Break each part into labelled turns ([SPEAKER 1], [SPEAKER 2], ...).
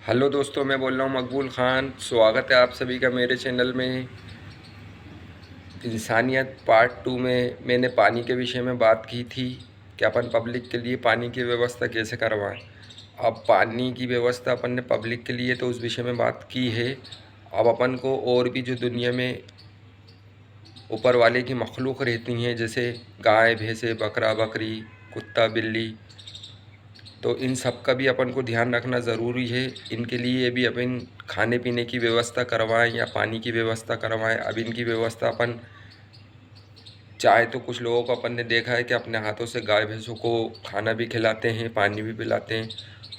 [SPEAKER 1] Hello दोस्तों, मैं बोल रहा हूँ मकबूल ख़ान। स्वागत है आप सभी का मेरे चैनल में। इंसानियत पार्ट 2 में मैंने पानी के विषय में बात की थी कि अपन पब्लिक के लिए पानी की व्यवस्था कैसे करवाएं। अब पानी की व्यवस्था अपन ने पब्लिक के लिए तो उस विषय में बात की है। अब अपन को और भी जो दुनिया में ऊपर वाले की मखलूक रहती हैं, जैसे गाय भैंसे बकरा बकरी कुत्ता बिल्ली, तो इन सब का भी अपन को ध्यान रखना ज़रूरी है। इनके लिए भी अपन खाने पीने की व्यवस्था करवाएं या पानी की व्यवस्था करवाएं। अब इनकी व्यवस्था अपन चाहे तो कुछ लोगों को अपन ने देखा है कि अपने हाथों से गाय भैंसों को खाना भी खिलाते हैं, पानी भी पिलाते हैं,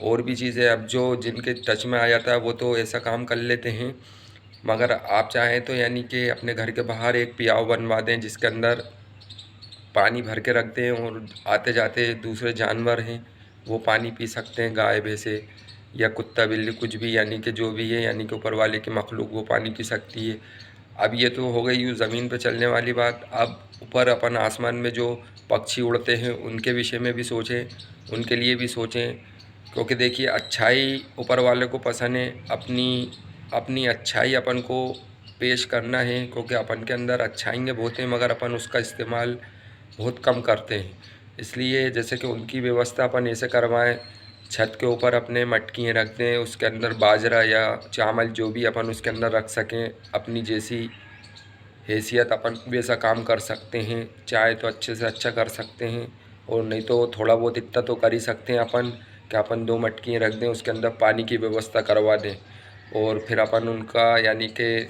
[SPEAKER 1] और भी चीज़ें अब जो जिनके टच में आ जाता है वो तो ऐसा काम कर लेते हैं। मगर आप चाहें तो यानी कि अपने घर के बाहर एक पियाव बनवा दें जिसके अंदर पानी भर के रख दें, और आते जाते दूसरे जानवर हैं वो पानी पी सकते हैं, गाय भैंसे या कुत्ता बिल्ली कुछ भी, यानी कि जो भी है, यानी कि ऊपर वाले की मखलूक वो पानी पी सकती है। अब ये तो हो गई यूँ ज़मीन पे चलने वाली बात। अब ऊपर अपन आसमान में जो पक्षी उड़ते हैं उनके विषय में भी सोचें, उनके लिए भी सोचें। क्योंकि देखिए, अच्छाई ऊपर वाले को पसंद है, अपनी अपनी अच्छाई अपन को पेश करना है, क्योंकि अपन के अंदर अच्छाइयाँ बहुत हैं मगर अपन उसका इस्तेमाल बहुत कम करते हैं। इसलिए जैसे कि उनकी व्यवस्था अपन ऐसे करवाएं, छत के ऊपर अपने मटकियाँ रख दें, उसके अंदर बाजरा या चावल जो भी अपन उसके अंदर रख सकें। अपनी जैसी हैसियत अपन वैसा काम कर सकते हैं, चाहे तो अच्छे से अच्छा कर सकते हैं, और नहीं तो थोड़ा बहुत इतना तो कर ही सकते हैं अपन कि अपन 2 मटकियाँ रख दें, उसके अंदर पानी की व्यवस्था करवा दें, और फिर अपन उनका यानी कि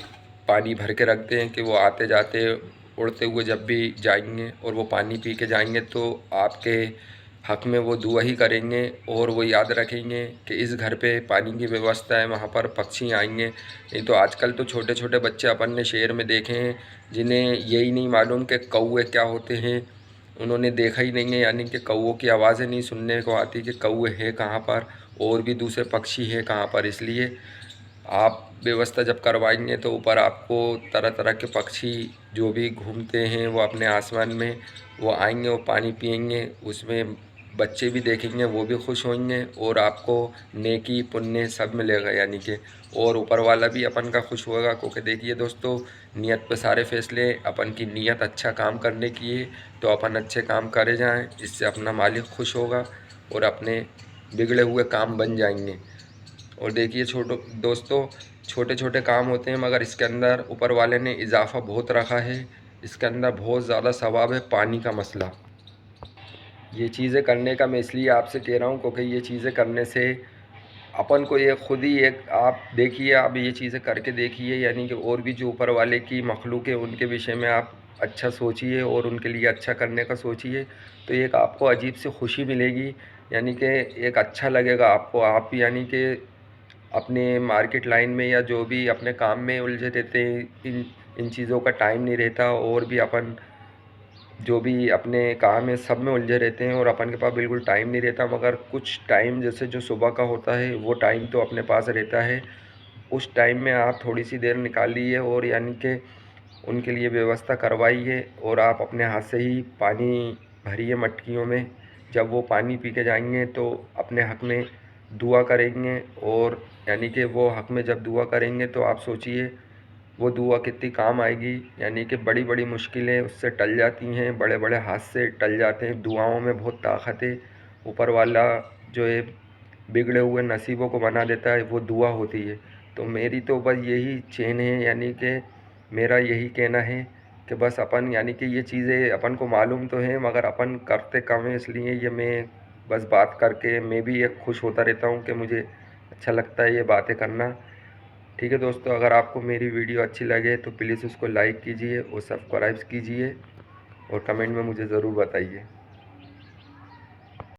[SPEAKER 1] पानी भर के रख दें कि वो आते जाते उड़ते हुए जब भी जाएंगे और वो पानी पी के जाएंगे तो आपके हक में वो दुआ ही करेंगे, और वो याद रखेंगे कि इस घर पे पानी की व्यवस्था है, वहाँ पर पक्षी आएंगे। नहीं तो आजकल तो छोटे छोटे बच्चे अपन ने शहर में देखे हैं जिन्हें यही नहीं मालूम कि कौवे क्या होते हैं। उन्होंने देखा ही नहीं है, यानी कि कौवों की आवाज़ें नहीं सुनने को आती कि कौवे हैं कहाँ पर और भी दूसरे पक्षी हैं कहाँ पर। इसलिए आप व्यवस्था जब करवाएंगे तो ऊपर आपको तरह तरह के पक्षी जो भी घूमते हैं वो अपने आसमान में वो आएंगे, वो पानी पिएंगे, उसमें बच्चे भी देखेंगे, वो भी खुश होंगे, और आपको नेकी पुण्य सब मिलेगा यानी कि, और ऊपर वाला भी अपन का खुश होगा। क्योंकि देखिए दोस्तों, नियत पे सारे फैसले। अपन की नियत अच्छा काम करने की है तो अपन अच्छे काम करे जाएं, इससे अपना मालिक खुश होगा और अपने बिगड़े हुए काम बन जाएंगे। और देखिए दोस्तों, छोटे छोटे काम होते हैं मगर इसके अंदर ऊपर वाले ने इजाफ़ा बहुत रखा है। इसके अंदर बहुत ज़्यादा सवाब है। पानी का मसला, ये चीज़ें करने का मैं इसलिए आपसे कह रहा हूँ क्योंकि ये चीज़ें करने से अपन को ये खुद ही एक, आप देखिए, आप ये चीज़ें करके देखिए, यानी कि और भी जो ऊपर वाले की मखलूक है उनके विषय में आप अच्छा सोचिए और उनके लिए अच्छा करने का सोचिए, तो एक आपको अजीब सी खुशी मिलेगी, यानी कि एक अच्छा लगेगा आपको। आप यानी कि अपने मार्केट लाइन में या जो भी अपने काम में उलझे रहते हैं, इन इन चीज़ों का टाइम नहीं रहता, और भी अपन जो भी अपने काम है सब में उलझे रहते हैं और अपन के पास बिल्कुल टाइम नहीं रहता। मगर कुछ टाइम जैसे जो सुबह का होता है वो टाइम तो अपने पास रहता है, उस टाइम में आप थोड़ी सी देर निकालिए और यानी कि उनके लिए व्यवस्था करवाइए, और आप अपने हाथ से ही पानी भरिए मटकियों में। जब वो पानी पी के जाएंगे तो अपने हक में दुआ करेंगे, और यानी कि वो हक में जब दुआ करेंगे तो आप सोचिए वो दुआ कितनी काम आएगी। यानी कि बड़ी बड़ी मुश्किलें उससे टल जाती हैं, बड़े बड़े हादसे टल जाते हैं। दुआओं में बहुत ताकत है। ऊपर वाला जो है बिगड़े हुए नसीबों को बना देता है, वो दुआ होती है। तो मेरी तो बस यही चेन है, यानी कि मेरा यही कहना है कि बस अपन, यानी कि ये चीज़ें अपन को मालूम तो है मगर अपन करते कम है। इसलिए ये मैं बस बात करके मैं भी एक खुश होता रहता हूँ कि मुझे अच्छा लगता है ये बातें करना। ठीक है दोस्तों, अगर आपको मेरी वीडियो अच्छी लगे तो प्लीज़ उसको लाइक कीजिए और सब्सक्राइब कीजिए, और कमेंट में मुझे ज़रूर बताइए।